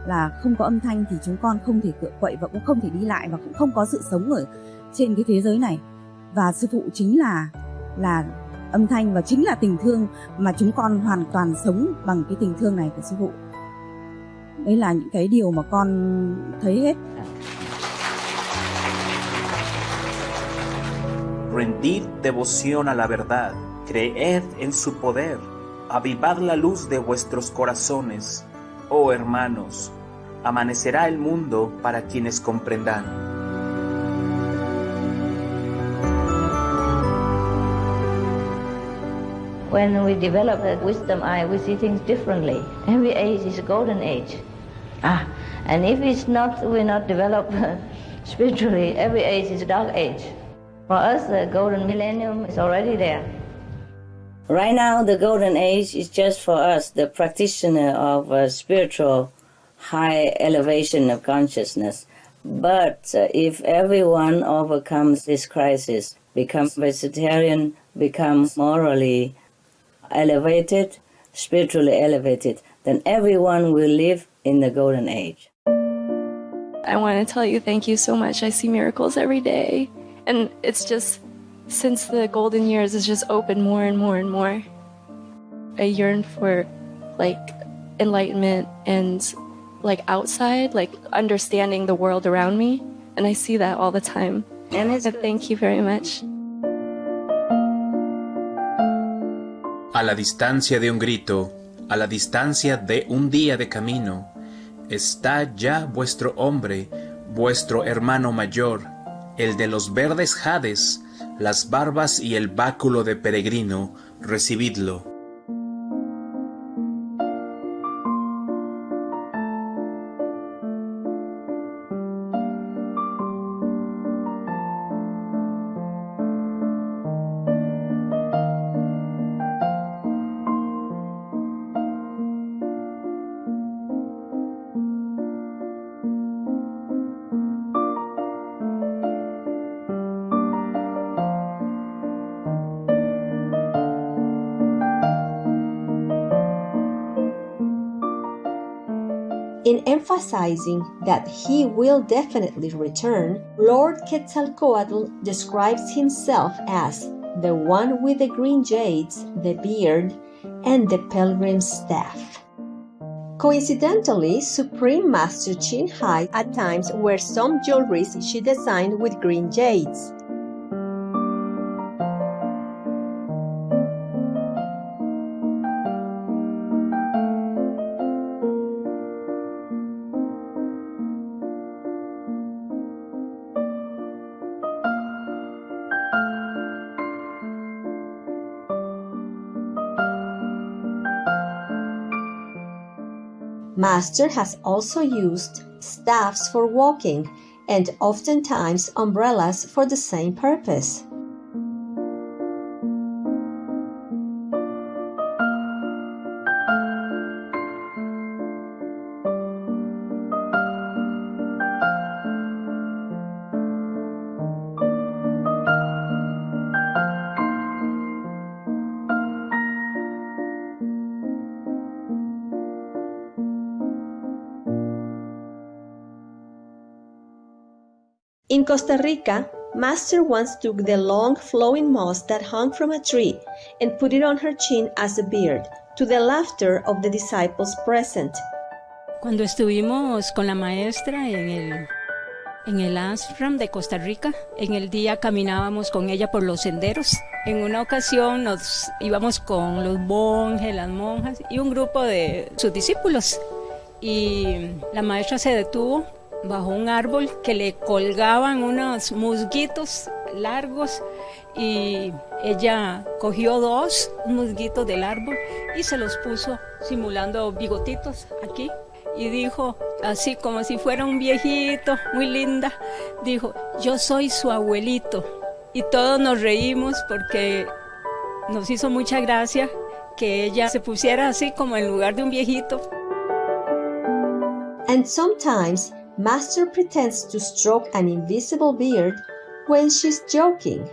là không có âm thanh thì chúng con không thể cựa quậy và cũng không thể đi lại và cũng không có sự sống ở trên cái thế giới này. Và sư phụ chính là âm thanh và chính là tình thương mà chúng con hoàn toàn sống bằng cái tình thương này của sư phụ. Đấy là những cái điều mà con thấy hết. Rendid devoción a la verdad, creed en su poder, avivad la luz de vuestros corazones. Oh hermanos, amanecerá el mundo para quienes comprendan. When we develop that wisdom eye, we see things differently. Every age is a golden age. And if we're not developed spiritually, every age is a dark age. For us, the golden millennium is already there. Right now, the golden age is just for us, the practitioner of a spiritual high elevation of consciousness. But if everyone overcomes this crisis, becomes vegetarian, becomes morally elevated, spiritually elevated, then everyone will live in the golden age. I want to tell you thank you so much. I see miracles every day. And it's just, since the golden years, it's just opened more and more and more. I yearn for enlightenment and outside, understanding the world around me. And I see that all the time. And thank you very much. A la distancia de un grito, a la distancia de un día de camino, está ya vuestro hombre, vuestro hermano mayor, el de los verdes jades, las barbas y el báculo de peregrino, recibidlo. In emphasizing that he will definitely return, Lord Quetzalcoatl describes himself as the one with the green jades, the beard, and the pilgrim's staff. Coincidentally, Supreme Master Qin Hai at times wears some jewelries she designed with green jades. Master has also used staffs for walking and oftentimes umbrellas for the same purpose. In Costa Rica, Master once took the long flowing moss that hung from a tree and put it on her chin as a beard, to the laughter of the disciples present. Cuando estuvimos con la maestra en el ashram de Costa Rica, en el día caminábamos con ella por los senderos. En una ocasión nos íbamos con los monjes, las monjas y un grupo de sus discípulos. Y la maestra se detuvo bajo un árbol que le colgaban unos musguitos largos y ella cogió dos musguitos del árbol y se los puso simulando bigotitos aquí y dijo, así como si fuera un viejito, muy linda, dijo, yo soy su abuelito. Y todos nos reímos porque nos hizo mucha gracia que ella se pusiera así como en lugar de un viejito. And sometimes Master pretends to stroke an invisible beard when she's joking.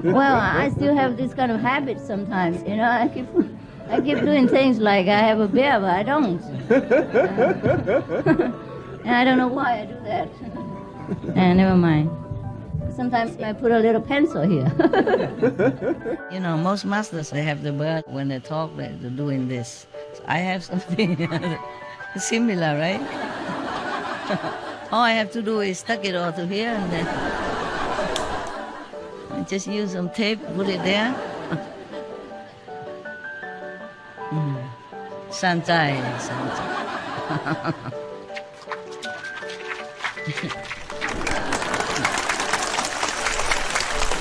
Well, I still have this kind of habit sometimes, you know. I keep doing things like I have a beard, but I don't. And I don't know why I do that. Never mind. Sometimes I put a little pencil here. You know, most masters, they have the beard when they talk, they're doing this. So I have something similar, right? All I have to do is tuck it all to here and then I just use some tape, put it there. Santai.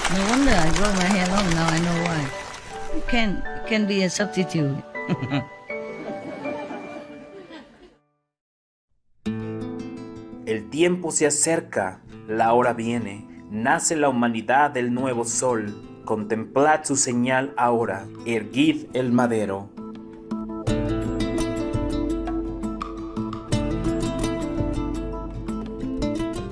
No wonder I grow my hair long now, I know why. It can be a substitute. El tiempo se acerca, la hora viene, nace la humanidad del nuevo sol. Contemplad su señal ahora, erguid el madero.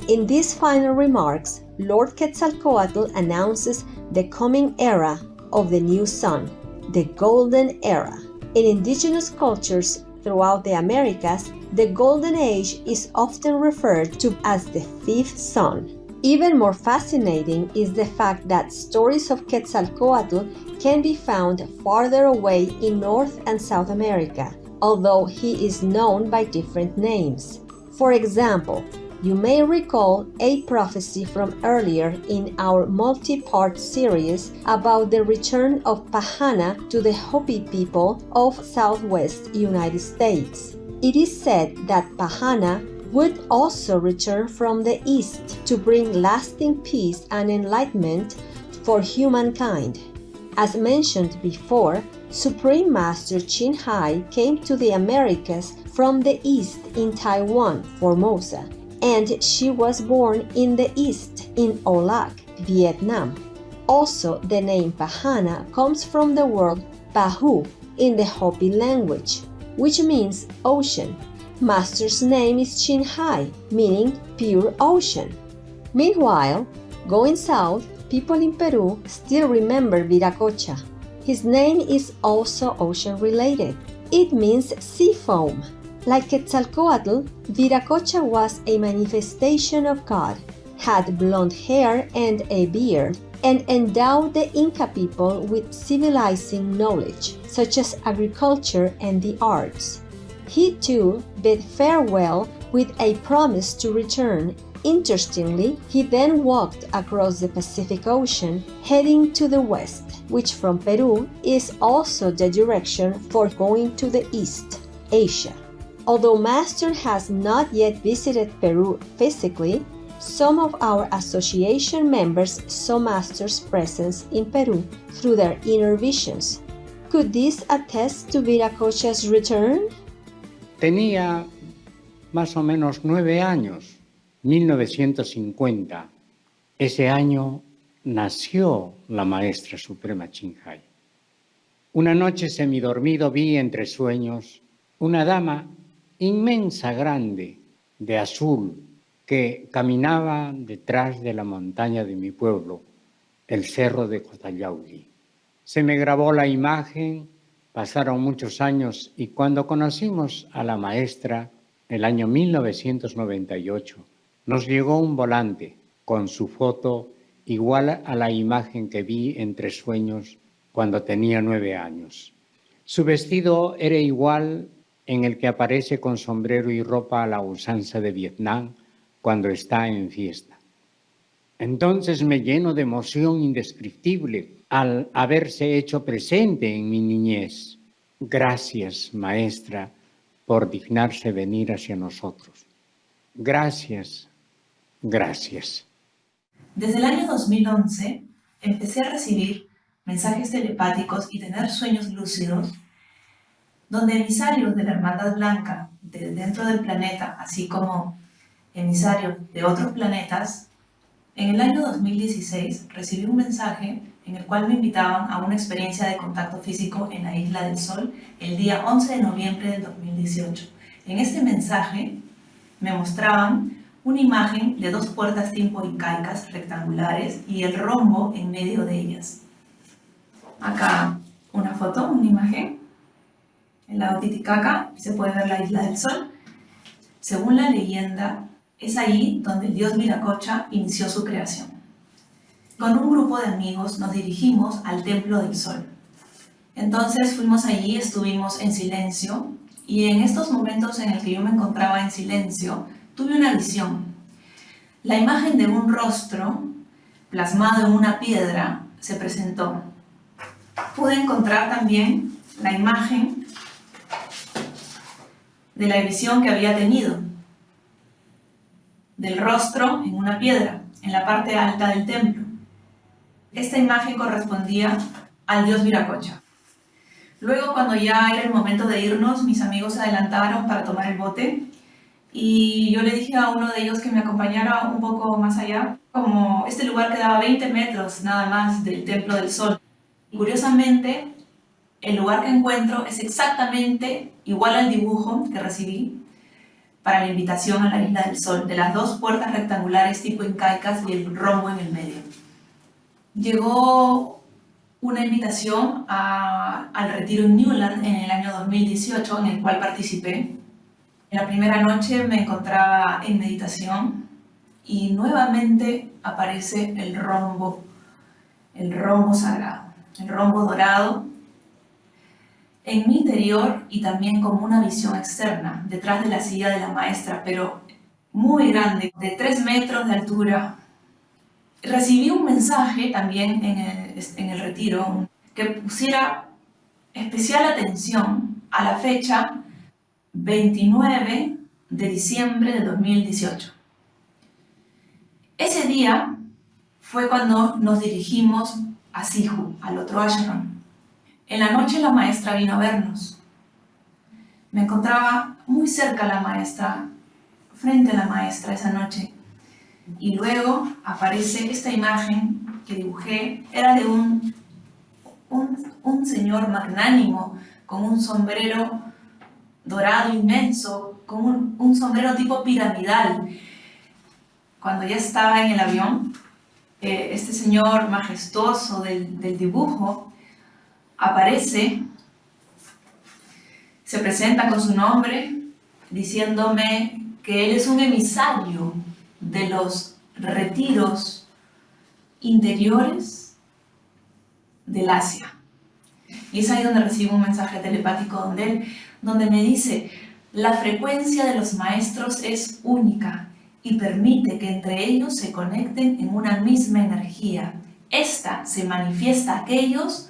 In these final remarks, Lord Quetzalcoatl announces the coming era of the new sun, the Golden Era. In indigenous cultures throughout the Americas, the Golden Age is often referred to as the fifth sun. Even more fascinating is the fact that stories of Quetzalcoatl can be found farther away in North and South America, although he is known by different names. For example, you may recall a prophecy from earlier in our multi-part series about the return of Pahana to the Hopi people of Southwest United States. It is said that Pahana would also return from the east to bring lasting peace and enlightenment for humankind. As mentioned before, Supreme Master Qin Hai came to the Americas from the east in Taiwan, Formosa, and she was born in the east in Ô Lạc, Vietnam. Also, the name Pahana comes from the word Pahu in the Hopi language, which means ocean, Master's name is Qinghai, meaning pure ocean. Meanwhile, going south, people in Peru still remember Viracocha. His name is also ocean-related. It means sea foam. Like Quetzalcoatl, Viracocha was a manifestation of God, had blonde hair and a beard, and endowed the Inca people with civilizing knowledge, such as agriculture and the arts. He too bid farewell with a promise to return. Interestingly, he then walked across the Pacific Ocean, heading to the west, which from Peru is also the direction for going to the east, Asia. Although Master has not yet visited Peru physically, some of our association members saw Master's presence in Peru through their inner visions. Could this attest to Viracocha's return? Tenía más o menos 9 años, 1950. Ese año nació la Maestra Suprema Qinghai. Una noche semidormido vi entre sueños una dama inmensa, grande, de azul, que caminaba detrás de la montaña de mi pueblo, el cerro de Cotallauli. Se me grabó la imagen, pasaron muchos años y cuando conocimos a la maestra, el año 1998, nos llegó un volante con su foto igual a la imagen que vi entre sueños cuando tenía 9 años. Su vestido era igual en el que aparece con sombrero y ropa a la usanza de Vietnam cuando está en fiesta. Entonces me lleno de emoción indescriptible al haberse hecho presente en mi niñez. Gracias, maestra, por dignarse venir hacia nosotros. Gracias, gracias. Desde el año 2011 empecé a recibir mensajes telepáticos y tener sueños lúcidos donde emisarios de la Hermandad Blanca de dentro del planeta, así como emisarios de otros planetas, en el año 2016 recibí un mensaje en el cual me invitaban a una experiencia de contacto físico en la Isla del Sol el día 11 de noviembre del 2018. En este mensaje me mostraban una imagen de 2 puertas tipo incaicas rectangulares y el rombo en medio de ellas. Acá una foto, una imagen. En la Titicaca se puede ver la Isla del Sol. Según la leyenda, es ahí donde el dios Viracocha inició su creación. Con un grupo de amigos nos dirigimos al Templo del Sol. Entonces fuimos allí, estuvimos en silencio y en estos momentos en el que yo me encontraba en silencio, tuve una visión. La imagen de un rostro plasmado en una piedra se presentó. Pude encontrar también la imagen de la visión que había tenido, del rostro en una piedra, en la parte alta del templo. Esta imagen correspondía al dios Viracocha. Luego, cuando ya era el momento de irnos, mis amigos se adelantaron para tomar el bote y yo le dije a uno de ellos que me acompañara un poco más allá, como este lugar quedaba 20 metros nada más del Templo del Sol. Y curiosamente, el lugar que encuentro es exactamente igual al dibujo que recibí para la invitación a la Isla del Sol, de las 2 puertas rectangulares tipo incaicas y el rombo en el medio. Llegó una invitación al retiro en Newland en el año 2018, en el cual participé. En la primera noche me encontraba en meditación y nuevamente aparece el rombo sagrado, el rombo dorado, en mi interior y también como una visión externa, detrás de la silla de la maestra, pero muy grande, de 3 metros de altura. Recibí un mensaje también en el retiro que pusiera especial atención a la fecha 29 de diciembre de 2018. Ese día fue cuando nos dirigimos a Sihu, al otro ashram. En la noche la maestra vino a vernos. Me encontraba muy cerca la maestra, frente a la maestra esa noche. Y luego aparece esta imagen que dibujé. Era de un señor magnánimo con un sombrero dorado inmenso, con un sombrero tipo piramidal. Cuando ya estaba en el avión, este señor majestuoso del dibujo aparece, se presenta con su nombre, diciéndome que él es un emisario de los retiros interiores del Asia. Y es ahí donde recibo un mensaje telepático donde me dice: la frecuencia de los maestros es única y permite que entre ellos se conecten en una misma energía. Esta se manifiesta a aquellos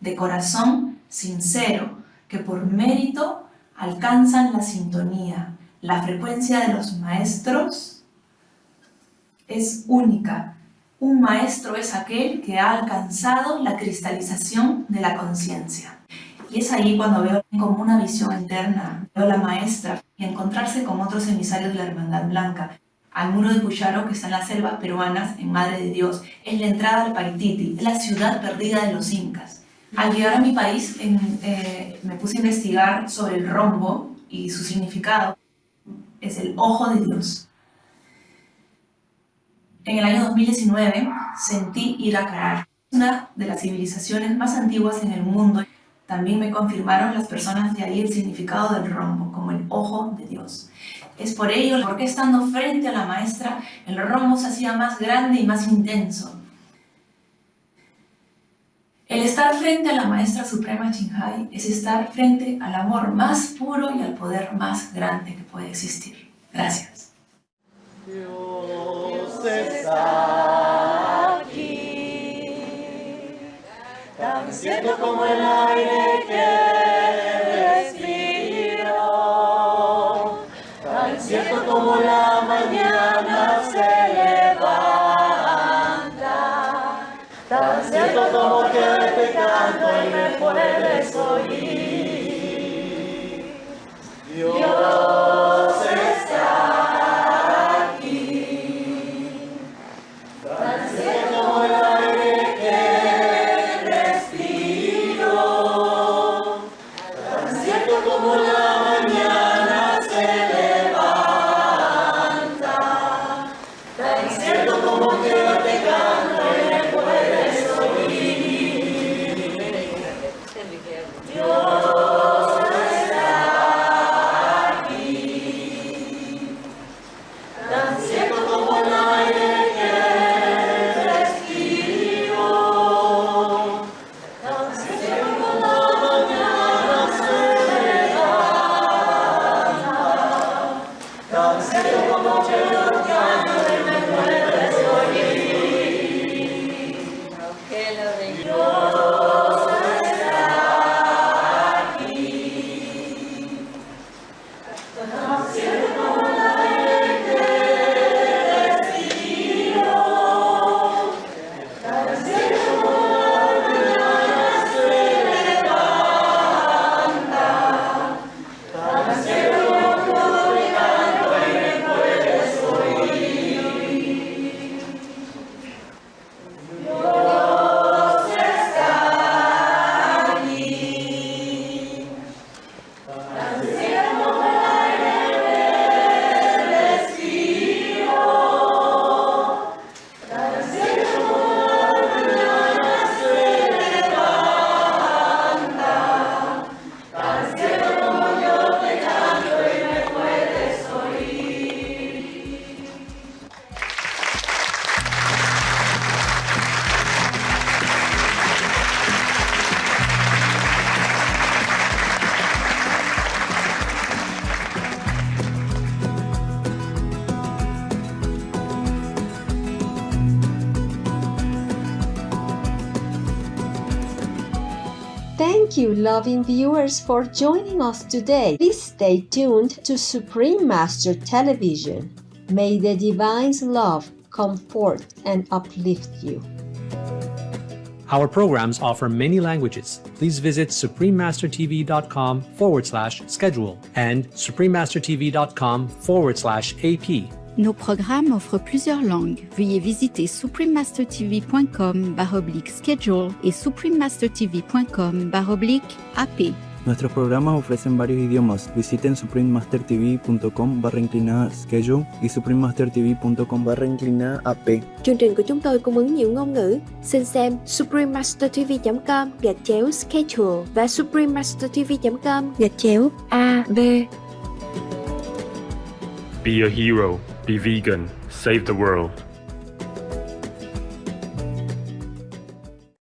de corazón sincero que por mérito alcanzan la sintonía. La frecuencia de los maestros es única. Un maestro es aquel que ha alcanzado la cristalización de la conciencia. Y es ahí cuando veo como una visión interna, veo a la maestra y encontrarse con otros emisarios de la Hermandad Blanca. Al muro de Pucharo, que está en las selvas peruanas, en Madre de Dios, es la entrada al Paititi, es la ciudad perdida de los incas. Al llegar a mi país, me puse a investigar sobre el rombo y su significado. Es el ojo de Dios. En el año 2019 sentí ir a Carar, una de las civilizaciones más antiguas en el mundo. También me confirmaron las personas de ahí el significado del rombo, como el ojo de Dios. Es por ello, porque estando frente a la maestra, el rombo se hacía más grande y más intenso. El estar frente a la maestra suprema Chinhai es estar frente al amor más puro y al poder más grande que puede existir. Gracias. Dios está aquí, tan cierto como el aire que respiro, tan cierto como la mañana se levanta, tan cierto como que te canto y me puedes oír. Dios está aquí, tan cierto como el aire que respiro, tan cierto como la mañana se levanta, tan cierto como que te canto y me puedes oír. Dios está aquí, tan cierto como el aire que respiro, tan cierto como la mañana se levanta, tan cierto como que yo canto y me puedes oír. Dios está aquí, tan cierto como el aire que respiro, tan cierto como la mañana se levanta, tan cierto como que te canto y me puedes oír. Dios está aquí, tan cierto como el aire que respiro, tan cierto como la mañana se levanta, tan cierto como yo te canto y me puedes oír. Thank you, loving viewers, for joining us today. Please stay tuned to Supreme Master Television. May the Divine's love comfort and uplift you. Our programs offer many languages. Please visit suprememastertv.com/schedule and suprememastertv.com/AP. Nos programmes offrent plusieurs langues. Veuillez visiter suprememastertv.com/schedule et suprememastertv.com/AP. Nuestros programas ofrecen varios idiomas. Visiten suprememastertv.com/schedule y suprememastertv.com/ap. Chương trình của chúng tôi cung ứng nhiều ngôn ngữ. Xin xem suprememastertv.com/schedule và suprememastertv.com/ab. Be a hero. Be vegan. Save the world.